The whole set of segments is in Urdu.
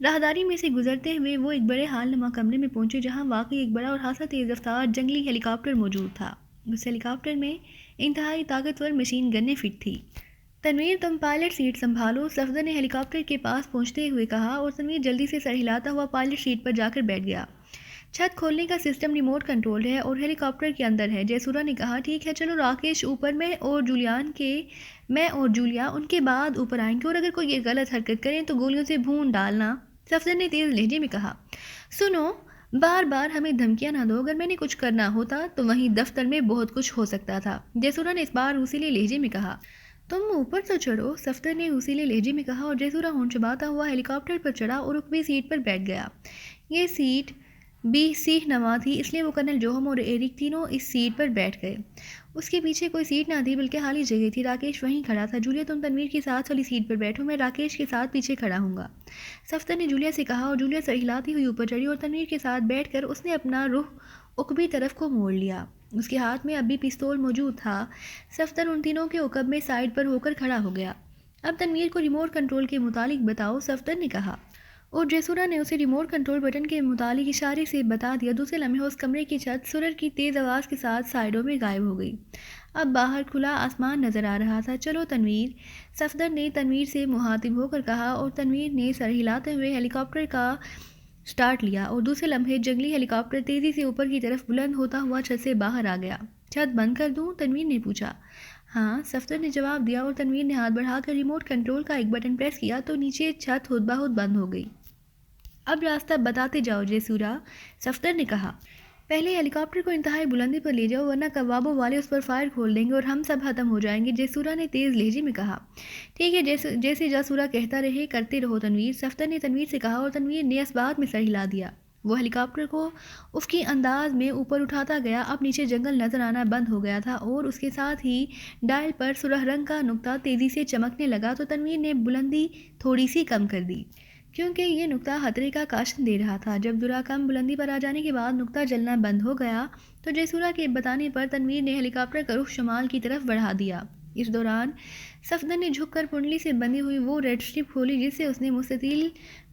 راہداری میں سے گزرتے ہوئے وہ ایک بڑے ہال نما کمرے میں پہنچے جہاں واقعی ایک بڑا اور خاصا تیز رفتار جنگلی ہیلی کاپٹر موجود تھا۔ اس ہیلی کاپٹر میں انتہائی طاقتور مشین گنیں فٹ تھی۔ تنویر تم پائلٹ سیٹ سنبھالو، صفدر نے ہیلی کاپٹر کے پاس پہنچتے ہوئے کہا اور تنویر جلدی سے سر ہلاتا ہوا پائلٹ سیٹ پر جا کر بیٹھ گیا۔ چھت کھولنے کا سسٹم ریموٹ کنٹرول ہے اور ہیلی کاپٹر کے اندر ہے، جے سورا نے کہا۔ ٹھیک ہے چلو راکیش اوپر، میں اور جولیا ان کے بعد اوپر آئیں گے اور اگر کوئی یہ غلط حرکت کریں تو گولیوں سے بھون ڈالنا، صفدر نے تیز لہجے میں کہا۔ سنو، بار بار ہمیں دھمکیاں نہ دو، اگر میں نے کچھ کرنا ہوتا تو وہیں دفتر میں بہت کچھ ہو سکتا تھا، جے سورا نے اس بار روسیلے لہجے میں کہا۔ تم اوپر تو چڑھو، صفدر نے روسیلے لہجے میں کہا اور جے سورا ہونٹ چباتا ہوا ہیلی کاپٹر پر چڑھا اور رکبے سیٹ پر بیٹھ گیا۔ یہ سیٹ بھی سیخ نما تھی، اس لیے وہ کرنل جوہم اور ایرک تینوں اس سیٹ پر بیٹھ گئے۔ اس کے پیچھے کوئی سیٹ نہ تھی بلکہ خالی جگہ تھی۔ راکیش وہیں کھڑا تھا۔ جولیا تم تنویر کے ساتھ والی سیٹ پر بیٹھو، میں راکیش کے ساتھ پیچھے کھڑا ہوں گا، صفدر نے جولیا سے کہا اور جولیا سر ہلاتی ہوئی اوپر چڑھی اور تنویر کے ساتھ بیٹھ کر اس نے اپنا رخ عقبی طرف کو موڑ لیا۔ اس کے ہاتھ میں اب بھی پستول موجود تھا۔ صفدر ان تینوں کے عقب میں سائڈ پر ہو کر کھڑا ہو گیا۔ اب تنویر کو ریموٹ کنٹرول کے متعلق بتاؤ، صفدر نے کہا اور جیسورا نے اسے ریموٹ کنٹرول بٹن کے متعلق اشارے سے بتا دیا۔ دوسرے لمحے اس کمرے کی چھت سرر کی تیز آواز کے ساتھ سائڈوں میں غائب ہو گئی۔ اب باہر کھلا آسمان نظر آ رہا تھا۔ چلو تنویر، صفدر نے تنویر سے مخاطب ہو کر کہا اور تنویر نے سر ہلاتے ہوئے ہیلی کاپٹر کا سٹارٹ لیا اور دوسرے لمحے جنگلی ہیلی کاپٹر تیزی سے اوپر کی طرف بلند ہوتا ہوا چھت سے باہر آ گیا۔ چھت بند کر دوں؟ تنویر نے پوچھا۔ ہاں، صفدر نے جواب دیا اور تنویر نے ہاتھ بڑھا کر ریموٹ کنٹرول کا ایک بٹن پریس کیا تو نیچے چھت خود بخود بند ہو گئی۔ اب راستہ بتاتے جاؤ جیسورا، صفدر نے کہا۔ پہلے ہیلی کاپٹر کو انتہائی بلندی پر لے جاؤ ورنہ کوابوں والے اس پر فائر کھول دیں گے اور ہم سب ختم ہو جائیں گے، جیسورا نے تیز لہجے میں کہا۔ ٹھیک ہے، جیسے جاسورا کہتا رہے کرتے رہو تنویر، صفدر نے تنویر سے کہا اور تنویر نے اس بات میں سر ہلا دیا۔ وہ ہیلی کاپٹر کو افقی انداز میں اوپر اٹھاتا گیا۔ اب نیچے جنگل نظر آنا بند ہو گیا تھا اور اس کے ساتھ ہی ڈائل پر سرخ رنگ کا نقطہ تیزی سے چمکنے لگا تو تنویر نے بلندی تھوڑی سی کم کر دی کیونکہ یہ نقطہ خطرے کا کاشن دے رہا تھا۔ جب ذرا کم بلندی پر آ جانے کے بعد نقطہ جلنا بند ہو گیا تو جیسورا کے بتانے پر تنویر نے ہیلی کاپٹر کا رخ شمال کی طرف بڑھا دیا۔ اس دوران صفدر نے جھک کر کنڈلی سے بندھی ہوئی وہ ریڈ اسٹرپ کھولی جس سے اس نے مستطیل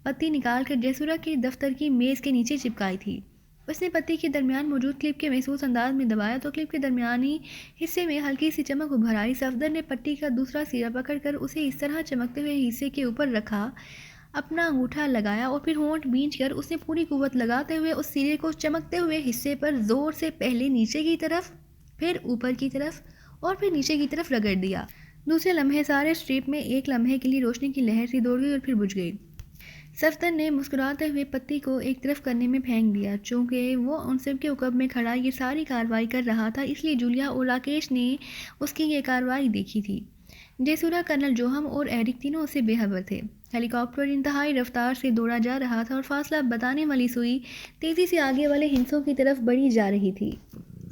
پتی نکال کر جیسورا کے دفتر کی میز کے نیچے چپکائی تھی۔ اس نے پتی کے درمیان موجود کلپ کے محسوس انداز میں دبایا تو کلپ کے درمیانی حصے میں ہلکی سی چمک ابھر آئی۔ صفدر نے پٹی کا دوسرا سرا پکڑ کر اسے اس طرح چمکتے ہوئے حصے کے اوپر رکھا، اپنا انگوٹھا لگایا اور پھر ہونٹ بھینچ کر اس نے پوری قوت لگاتے ہوئے اس سرے کو چمکتے ہوئے حصے پر زور سے پہلے نیچے کی طرف، پھر اوپر کی طرف اور پھر نیچے کی طرف رگڑ دیا۔ دوسرے لمحے سارے اسٹرپ میں ایک لمحے کے لیے روشنی کی لہر سی دوڑ گئی اور پھر بجھ گئی۔ صفدر نے مسکراتے ہوئے پتی کو ایک طرف کرنے میں پھینک دیا۔ چونکہ وہ ان سب کے عقب میں کھڑا یہ ساری کارروائی کر رہا تھا اس لیے جولیا اور راکیش نے اس کی یہ کارروائی دیکھی تھی۔ جیسورا، کرنل جوہم اور ایرک تینوں اس سے بے خبر تھے۔ ہیلی کاپٹر انتہائی رفتار سے دوڑا جا رہا تھا اور فاصلہ بتانے والی سوئی تیزی سے آگے والے ہندسوں کی طرف بڑھی جا رہی تھی۔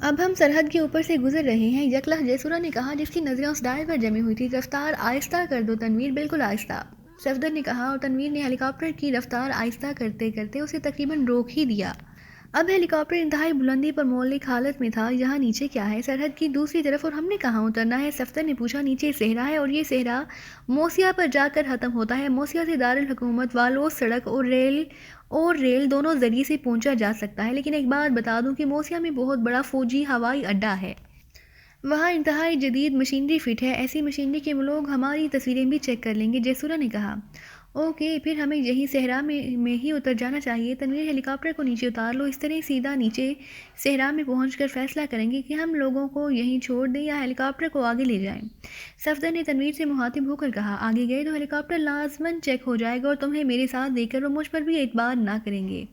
اب ہم سرحد کے اوپر سے گزر رہے ہیں، یکلخ جیسورا نے کہا جس کی نظریں اس ڈائل پر جمی ہوئی تھی۔ رفتار آہستہ کر دو تنویر، بالکل آہستہ، صفدر نے کہا اور تنویر نے ہیلی کاپٹر کی رفتار آہستہ کرتے کرتے اسے تقریباً روک ہی دیا۔ اب ہیلی کاپٹر انتہائی بلندی پر مولک حالت میں تھا۔ یہاں نیچے کیا ہے؟ سرحد کی دوسری طرف، اور ہم نے کہاں اترنا ہے؟ صفدر نے پوچھا۔ نیچے صحرا ہے اور یہ صحرا موسیا پر جا کر ختم ہوتا ہے۔ موسیا سے دارالحکومت والوس سڑک اور ریل دونوں ذریعے سے پہنچا جا سکتا ہے، لیکن ایک بات بتا دوں کہ موسیا میں بہت بڑا فوجی ہوائی اڈہ ہے۔ وہاں انتہائی جدید مشینری فٹ ہے، ایسی مشینری کہ وہ لوگ ہماری تصویریں بھی چیک کر لیں گے، جیسورا نے کہا۔ اوکے، پھر ہمیں یہی صحرا میں ہی اتر جانا چاہیے۔ تنویر، ہیلی کاپٹر کو نیچے اتار لو، اس طرح سیدھا نیچے صحرا میں پہنچ کر فیصلہ کریں گے کہ ہم لوگوں کو یہیں چھوڑ دیں یا ہیلی کاپٹر کو آگے لے جائیں، صفدر نے تنویر سے مخاطب ہو کر کہا۔ آگے گئے تو ہیلی کاپٹر لازماً چیک ہو جائے گا اور تمہیں میرے ساتھ دیکھ کر وہ مجھ پر بھی اعتبار نہ کریں گے۔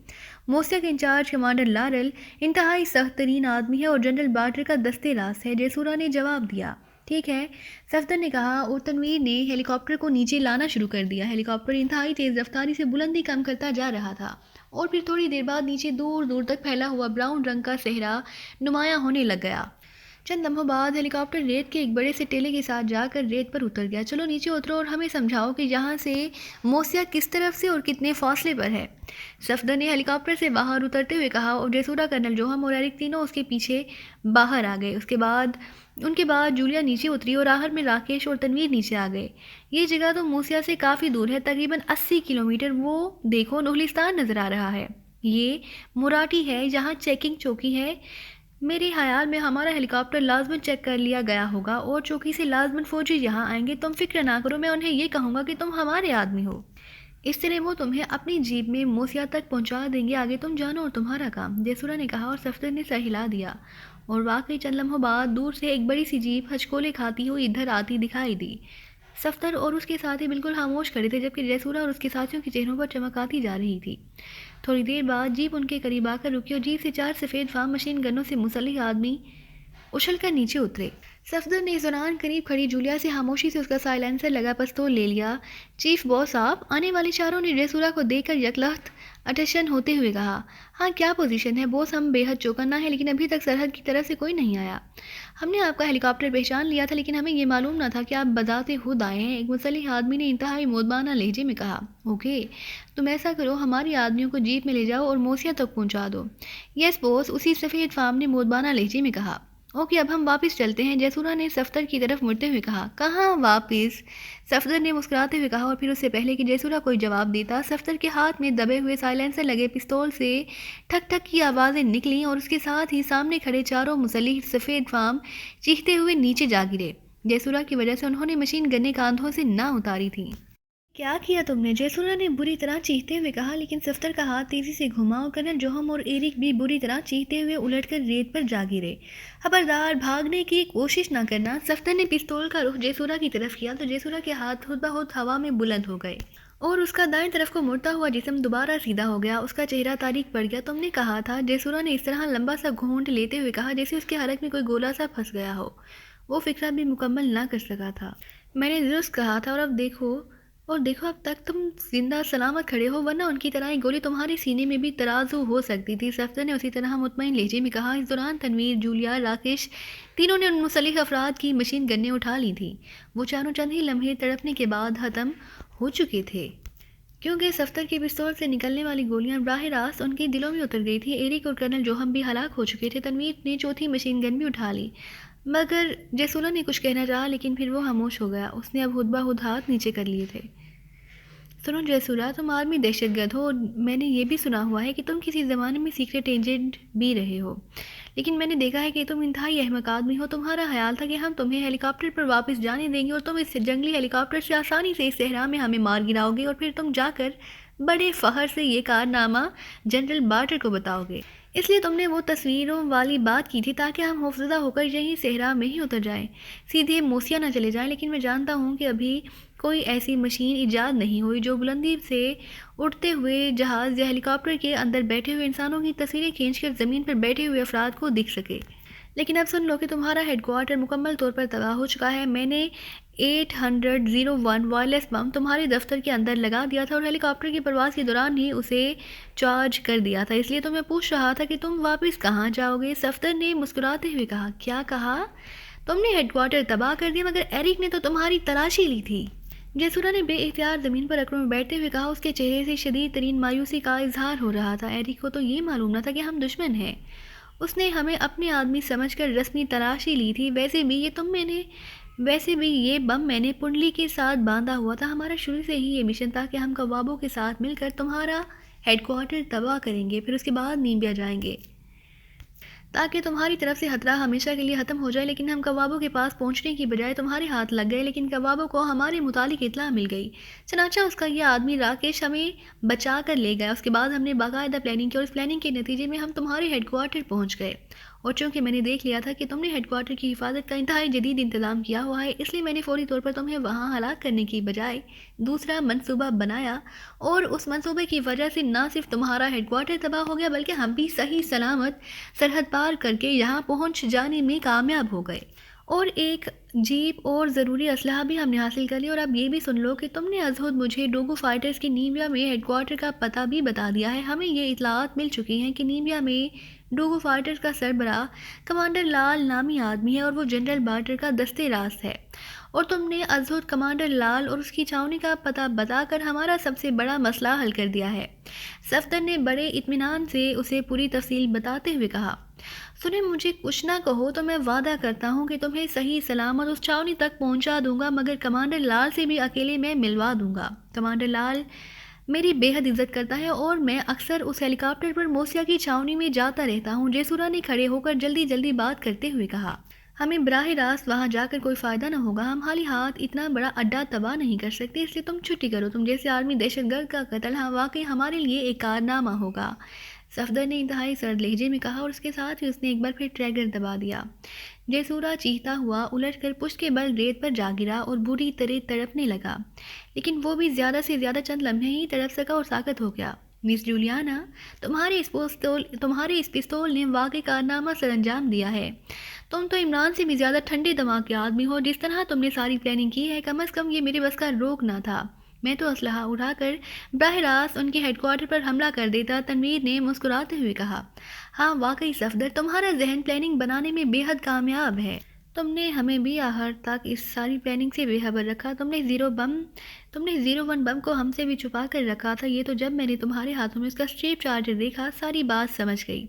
موسیا کے انچارج کمانڈر لارل انتہائی سخت ترین آدمی ہے اور جنرل بارٹر کا دستے راست ہے، جیسورا نے جواب دیا۔ ٹھیک ہے، صفدر نے کہا اور تنویر نے ہیلی کاپٹر کو نیچے لانا شروع کر دیا۔ ہیلی کاپٹر انتہائی تیز رفتاری سے بلندی کم کرتا جا رہا تھا اور پھر تھوڑی دیر بعد نیچے دور دور تک پھیلا ہوا براؤن رنگ کا صحرا نمایاں ہونے لگ گیا۔ چند لمحوں بعد ہیلی کاپٹر ریت کے ایک بڑے سے ٹیلے کے ساتھ جا کر ریت پر اتر گیا۔ چلو نیچے اترو اور ہمیں سمجھاؤ کہ یہاں سے موسیا کس طرف سے اور کتنے فاصلے پر ہے، صفدر نے ہیلی کاپٹر سے باہر اترتے ہوئے کہا، اور جیسورا، کرنل جوہم اور ایرک تینوں اس کے پیچھے باہر آ گئے۔ ان کے بعد جولیا نیچے اتری اور آخر میں راکیش اور تنویر نیچے آ گئے۔ یہ جگہ تو موسیا سے کافی دور ہے، تقریباً 80 کلومیٹر۔ وہ دیکھو، نخلستان نظر آ رہا ہے۔ یہ مراٹی ہے، جہاں چیکنگ چوکی ہے۔ میرے خیال میں ہمارا ہیلی کاپٹر لازماً چیک کر لیا گیا ہوگا اور چوکی سے لازماً فوجی یہاں آئیں گے۔ تم فکر نہ کرو، میں انہیں یہ کہوں گا کہ تم ہمارے آدمی ہو، اس طرح وہ تمہیں اپنی جیپ میں موسیا تک پہنچا دیں گے۔ آگے تم جانو اور تمہارا کام، جیسورا نے کہا، اور صفدر نے سر ہلا دیا۔ اور واقعی چند لمحوں بعد دور سے ایک بڑی سی جیپ ہچکولے کھاتی ہوئی ادھر آتی دکھائی دی۔ صفدر اور اس کے ساتھی بالکل خاموش کھڑے تھے، جبکہ جیسورا اور اس کے ساتھیوں کے چہروں پر چمک آتی جا رہی تھی۔ تھوڑی دیر بعد جیپ ان کے قریب آ کر رکی اور جیپ سے 4 سفید فام مشین گنوں سے مسلح آدمی اچھل کر نیچے اترے۔ صفدر نے اس دوران قریب کھڑی جولیا سے خاموشی سے اس کا سائلنسر لگا پستول لے لیا۔ چیف باس صاحب، آنے والے چاروں نے جیسورا کو دیکھ کر یکلخت اٹینشن ہوتے ہوئے کہا۔ ہاں، کیا پوزیشن ہے بوس؟ ہم بے حد چوکنا ہے، لیکن ابھی تک سرحد کی طرف سے کوئی نہیں آیا۔ ہم نے آپ کا ہیلی کاپٹر پہچان لیا تھا، لیکن ہمیں یہ معلوم نہ تھا کہ آپ بذات خود آئے ہیں، ایک مسلح آدمی نے انتہائی مودبانہ لہجے میں کہا۔ اوکے، تم ایسا کرو، ہمارے آدمیوں کو جیپ میں لے جاؤ اور موسیا تک پہنچا دو۔ یس بوس، اسی سفید فام نے مودبانہ لہجے میں کہا۔ اوکے، اب ہم واپس چلتے ہیں، جیسورا نے صفدر کی طرف مڑتے ہوئے کہا۔ کہاں واپس؟ صفدر نے مسکراتے ہوئے کہا، اور پھر اس سے پہلے کہ جیسورا کوئی جواب دیتا، صفدر کے ہاتھ میں دبے ہوئے سائلنسر لگے پستول سے ٹھک ٹھک کی آوازیں نکلیں اور اس کے ساتھ ہی سامنے کھڑے چاروں مسلح سفید فام چیختے ہوئے نیچے جا گرے۔ جیسورا کی وجہ سے انہوں نے مشین گنیں کاندھوں سے نہ اتاری تھیں۔ کیا کیا تم نے؟ جیسورا نے بری طرح چیختے ہوئے کہا، لیکن صفدر کا ہاتھ تیزی سے گھما اور کرنل جوہم اور ایرک بھی بری طرح چیختے ہوئے الٹ کر ریت پر جا گرے۔ خبردار، بھاگنے کی کوشش نہ کرنا۔ صفدر نے پستول کا رخ جیسورا کی طرف کیا تو جیسورا کے ہاتھ خود بخود ہوا میں بلند ہو گئے اور اس کا دائیں طرف کو مڑتا ہوا جسم دوبارہ سیدھا ہو گیا۔ اس کا چہرہ تاریک پڑ گیا۔ تم نے کہا تھا، جیسورا نے اس طرح لمبا سا گھونٹ لیتے ہوئے کہا جیسے اس کے حلق میں کوئی گولا سا پھنس گیا ہو۔ وہ فکرہ بھی مکمل نہ کر سکا تھا۔ میں نے درست کہا تھا، اور دیکھو اب تک تم زندہ سلامت کھڑے ہو، ورنہ ان کی طرح ایک گولی تمہارے سینے میں بھی ترازو ہو سکتی تھی۔ صفدر نے اسی طرح مطمئن لہجے میں کہا۔ اس دوران تنویر، جولیا، راکیش تینوں نے ان مسلح افراد کی مشین گنیں اٹھا لی تھیں۔ وہ چاروں چند ہی لمحے تڑپنے کے بعد ختم ہو چکے تھے، کیونکہ صفدر کے پستول سے نکلنے والی گولیاں براہ راست ان کے دلوں میں اتر گئی تھی۔ ایرک اور کرنل جوہم بھی ہلاک ہو چکے تھے۔ تنویر نے چوتھی مشین گن بھی اٹھا لی، مگر جیسورا نے کچھ کہنا چاہا، لیکن پھر وہ خاموش ہو گیا۔ اس نے اب خود بخود ہاتھ نیچے کر لیے تھے۔ سنو جیسورا، تم عالمی دہشت گرد ہو، اور میں نے یہ بھی سنا ہوا ہے کہ تم کسی زمانے میں سیکرٹ ایجنٹ بھی رہے ہو، لیکن میں نے دیکھا ہے کہ تم انتہائی احمق آدمی ہو۔ تمہارا خیال تھا کہ ہم تمہیں ہیلی کاپٹر پر واپس جانے دیں گے اور تم اس جنگلی ہیلی کاپٹر سے آسانی سے اس صحرا میں ہمیں مار گراؤ گے، اور پھر تم جا کر بڑے فخر سے یہ کارنامہ جنرل بارٹر کو بتاؤ گے۔ اس لیے تم نے وہ تصویروں والی بات کی تھی تاکہ ہم خوفزدہ ہو کر یہیں صحرا میں ہی اتر جائیں، سیدھے موسیا نہ چلے جائیں۔ لیکن میں جانتا ہوں کہ ابھی کوئی ایسی مشین ایجاد نہیں ہوئی جو بلندی سے اڑتے ہوئے جہاز یا ہیلی کاپٹر کے اندر بیٹھے ہوئے انسانوں کی تصویریں کھینچ کر زمین پر بیٹھے ہوئے افراد کو دکھ سکے۔ لیکن اب سن لو کہ تمہارا ہیڈ کوارٹر مکمل طور پر تباہ ہو چکا ہے۔ میں نے 801 وائرلیس بم تمہارے دفتر کے اندر لگا دیا تھا اور ہیلی کاپٹر کی پرواز کے دوران ہی اسے چارج کر دیا تھا، اس لیے تو میں پوچھ رہا تھا کہ تم واپس کہاں جاؤ گے؟ صفدر نے مسکراتے ہوئے کہا۔ کیا کہا؟ تم نے ہیڈ کوارٹر تباہ کر دیا، مگر ایرک نے تو تمہاری تلاشی لی تھی۔ جیسورا نے بے اختیار زمین پر اکڑوں میں بیٹھتے ہوئے کہا۔ اس کے چہرے سے شدید ترین مایوسی کا اظہار ہو رہا تھا۔ ایرک کو تو یہ معلوم نہ تھا کہ ہم دشمن ہیں، اس نے ہمیں اپنے آدمی سمجھ کر رسمی تلاشی لی تھی۔ ویسے بھی یہ بم میں نے پنڈلی کے ساتھ باندھا ہوا تھا۔ ہمارا شروع سے ہی یہ مشن تھا کہ ہم کوابوں کے ساتھ مل کر تمہارا ہیڈ کوارٹر تباہ کریں گے، پھر اس کے بعد نیمبیا جائیں گے تاکہ تمہاری طرف سے خطرہ ہمیشہ کے لیے ختم ہو جائے۔ لیکن ہم کوابوں کے پاس پہنچنے کی بجائے تمہارے ہاتھ لگ گئے، لیکن کوابوں کو ہمارے متعلق اطلاع مل گئی، چنانچہ اس کا یہ آدمی راکیش ہمیں بچا کر لے گیا۔ اس کے بعد ہم نے باقاعدہ پلاننگ کی اور اس پلاننگ کے نتیجے میں ہم تمہارے ہیڈ کوارٹر پہنچ گئے، اور چونکہ میں نے دیکھ لیا تھا کہ تم نے ہیڈ کوارٹر کی حفاظت کا انتہائی جدید انتظام کیا ہوا ہے، اس لیے میں نے فوری طور پر تمہیں وہاں ہلاک کرنے کی بجائے دوسرا منصوبہ بنایا، اور اس منصوبے کی وجہ سے نہ صرف تمہارا ہیڈ کوارٹر تباہ ہو گیا بلکہ ہم بھی صحیح سلامت سرحد پار کر کے یہاں پہنچ جانے میں کامیاب ہو گئے۔ اور ایک جیپ اور ضروری اسلحہ بھی ہم نے حاصل کر لیا، اور اب یہ بھی سن لو کہ تم نے ازہد مجھے ڈوگو فائٹرز کی نیمبیا میں ہیڈ کوارٹر کا پتہ بھی بتا دیا ہے۔ ہمیں یہ اطلاعات مل چکی ہیں کہ نیمبیا میں ڈوگو فائٹرز کا سربراہ کمانڈر لال نامی آدمی ہے اور وہ جنرل بارٹر کا دستے راست ہے، اور تم نے ازہد کمانڈر لال اور اس کی چھاؤنی کا پتہ بتا کر ہمارا سب سے بڑا مسئلہ حل کر دیا ہے۔ صفدر نے بڑے اطمینان سے اسے پوری تفصیل بتاتے ہوئے کہا، سنیں، مجھے کچھ نہ کہو تو میں وعدہ کرتا ہوں کہ تمہیں صحیح سلامت اس چھاؤنی تک پہنچا دوں گا، مگر کمانڈر لال سے بھی اکیلے میں ملوا دوں گا۔ کمانڈر لال میری بے حد عزت کرتا ہے اور میں اکثر اس ہیلی کاپٹر پر موسیا کی چھاؤنی میں جاتا رہتا ہوں۔ جیسورا نے کھڑے ہو کر جلدی جلدی بات کرتے ہوئے کہا، ہمیں براہ راست وہاں جا کر کوئی فائدہ نہ ہوگا، ہم خالی ہاتھ اتنا بڑا اڈا تباہ نہیں کر سکتے، اس لیے تم چھٹی کرو۔ تم جیسے عالمی دہشت گرد کا قتل واقعی ہمارے لیے ایک کارنامہ ہوگا، صفدر نے انتہائی سرد لہجے میں کہا، اور اس کے ساتھ ہی اس نے ایک بار پھر ٹریگر دبا دیا۔ جیسورا چیختا ہوا الٹ کر پشت کے بل ریت پر جا گرا اور بری طرح تڑپنے لگا، لیکن وہ بھی زیادہ سے زیادہ چند لمحے ہی تڑپ سکا اور ساکت ہو گیا۔ مس جولیانا، تمہارے اس پستول نے واقعی کارنامہ سر انجام دیا ہے۔ تم تو عمران سے بھی زیادہ ٹھنڈے دماغ کے آدمی ہو۔ جس طرح تم نے ساری پلاننگ کی ہے، کم از کم یہ میرے بس کا روک نہ تھا۔ میں تو اسلحہ اٹھا کر براہ راست ان کے ہیڈ کوارٹر پر حملہ کر دیتا، تنویر نے مسکراتے ہوئے کہا۔ ہاں واقعی صفدر، تمہارا ذہن پلاننگ بنانے میں بے حد کامیاب ہے۔ تم نے ہمیں بھی آخر تک اس ساری پلاننگ سے بے خبر رکھا۔ تم نے 01 بم کو ہم سے بھی چھپا کر رکھا تھا۔ یہ تو جب میں نے تمہارے ہاتھوں میں اس کا اسٹریپ چارجر دیکھا، ساری بات سمجھ گئی۔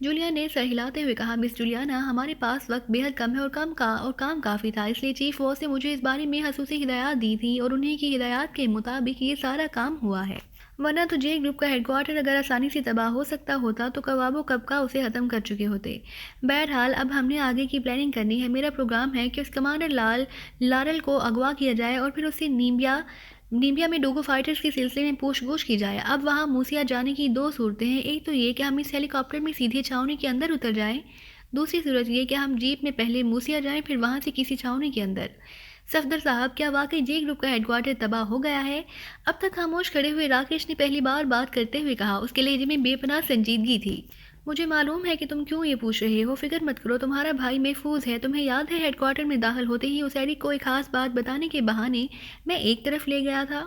جولیا نے سر ہلاتے ہوئے کہا، مس جولیانا، ہمارے پاس وقت بے حد کم ہے اور کام کافی تھا، اس لیے چیف واس نے مجھے اس بارے میں خصوصی ہدایات دی تھی اور انہی کی ہدایات کے مطابق یہ سارا کام ہوا ہے۔ ورنہ تو جے گروپ کا ہیڈ کوارٹر اگر آسانی سے تباہ ہو سکتا ہوتا تو کباب و کب کا اسے ختم کر چکے ہوتے۔ بہرحال اب ہم نے آگے کی پلاننگ کرنی ہے۔ میرا پروگرام ہے کہ اس کمانڈر لارل کو اغوا کیا جائے اور پھر اسے نیمبیا میں ڈوگو فائٹرز کے سلسلے میں پوچھ گچھ کی جائے۔ اب وہاں موسیا جانے کی دو صورتیں ہیں، ایک تو یہ کہ ہم اس ہیلی کاپٹر میں سیدھے چھاؤنی کے اندر اتر جائیں، دوسری صورت یہ کہ ہم جیپ میں پہلے موسیا جائیں پھر وہاں سے کسی چھاؤنی کے اندر۔ صفدر صاحب، کیا واقعی جے گروپ کا ہیڈ کوارٹر تباہ ہو گیا ہے؟ اب تک خاموش کھڑے ہوئے راکیش نے پہلی بار بات کرتے ہوئے کہا، اس کے لہجے میں بے پناہ سنجیدگی تھی۔ مجھے معلوم ہے کہ تم کیوں یہ پوچھ رہے ہو، فکر مت کرو، تمہارا بھائی محفوظ ہے۔ تمہیں یاد ہے ہیڈ کوارٹر میں داخل ہوتے ہی اس ایرک کو ایک خاص بات بتانے کے بہانے میں ایک طرف لے گیا تھا؟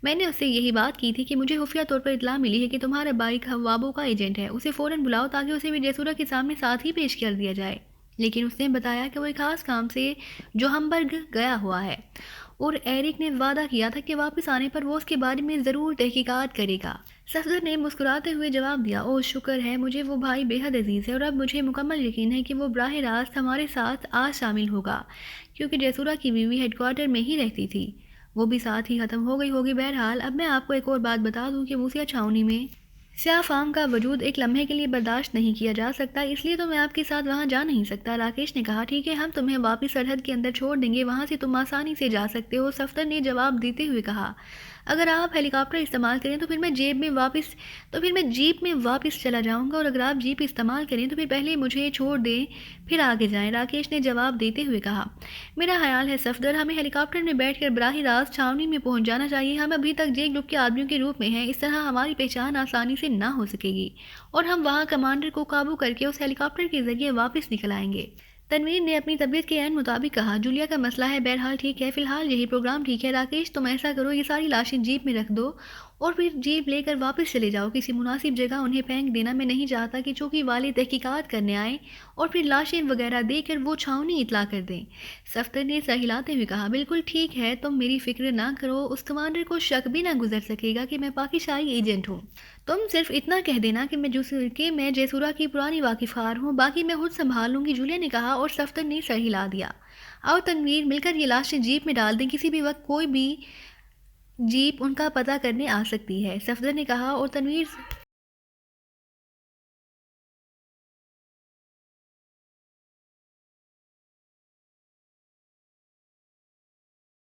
میں نے اس سے یہی بات کی تھی کہ مجھے خفیہ طور پر اطلاع ملی ہے کہ تمہارا بھائی خوابوں کا ایجنٹ ہے، اسے فوراً بلاؤ تاکہ اسے بھی جیسورا کے سامنے ساتھ ہی پیش کر دیا جائے۔ لیکن اس نے بتایا کہ وہ ایک خاص کام سے جوہمبرگ گیا ہوا ہے، اور ایرک نے وعدہ کیا تھا کہ واپس آنے پر وہ اس کے بارے میں ضرور تحقیقات کرے گا۔ صفدر نے مسکراتے ہوئے جواب دیا، اوہ شکر ہے، مجھے وہ بھائی بے حد عزیز ہے، اور اب مجھے مکمل یقین ہے کہ وہ براہ راست ہمارے ساتھ آج شامل ہوگا، کیونکہ جیسورا کی بیوی ہیڈ کوارٹر میں ہی رہتی تھی، وہ بھی ساتھ ہی ختم ہو گئی ہوگی۔ بہرحال اب میں آپ کو ایک اور بات بتا دوں کہ موسیا چھاؤنی میں سیاہ فام کا وجود ایک لمحے کے لیے برداشت نہیں کیا جا سکتا، اس لیے تو میں آپ کے ساتھ وہاں جا نہیں سکتا۔ راکیش نے کہا، ٹھیک ہے، ہم تمہیں واپس سرحد کے اندر چھوڑ دیں گے، وہاں سے تم آسانی سے جا سکتے ہو۔ صفدر نے جواب دیتے ہوئے کہا، اگر آپ ہیلی کاپٹر استعمال کریں تو پھر میں جیپ میں واپس چلا جاؤں گا، اور اگر آپ جیپ استعمال کریں تو پھر پہلے مجھے چھوڑ دیں پھر آگے جائیں۔ راکیش نے جواب دیتے ہوئے کہا، میرا خیال ہے صفدر، ہمیں ہیلی کاپٹر میں بیٹھ کر براہ راست چھاؤنی میں پہنچ جانا چاہیے۔ ہم ابھی تک جے گروپ کے آدمیوں کے روپ میں ہیں، اس طرح ہماری پہچان آسانی سے نہ ہو سکے گی، اور ہم وہاں کمانڈر کو قابو کر کے اس ہیلی کاپٹر کے ذریعے واپس نکل آئیں گے۔ تنویر نے اپنی طبیعت کے عین مطابق کہا، جولیا کا مسئلہ ہے، بہرحال ٹھیک ہے، فی الحال یہی پروگرام ٹھیک ہے۔ راکیش، تم ایسا کرو، یہ ساری لاشیں جیپ میں رکھ دو اور پھر جیپ لے کر واپس چلے جاؤ، کسی مناسب جگہ انہیں پھینک دینا۔ میں نہیں چاہتا کہ چوکی والے تحقیقات کرنے آئیں اور پھر لاشیں وغیرہ دے کر وہ چھاؤنی اطلاع کر دیں۔ صفدر نے سر ہلاتے ہوئے کہا، بالکل ٹھیک ہے، تم میری فکر نہ کرو، اس کمانڈر کو شک بھی نہ گزر سکے گا کہ میں پاکستانی ایجنٹ ہوں۔ تم صرف اتنا کہہ دینا کہ میں جیسورا کی پرانی واقفار ہوں، باقی میں خود سنبھال لوں گی، جولیا نے کہا، اور صفدر نے سر ہلا دیا۔ آؤ تنویر، مل کر یہ لاشیں جیپ میں ڈال دیں، کسی بھی وقت کوئی بھی جیپ ان کا پتہ کرنے آ سکتی ہے، صفدر نے کہا، اور تنویر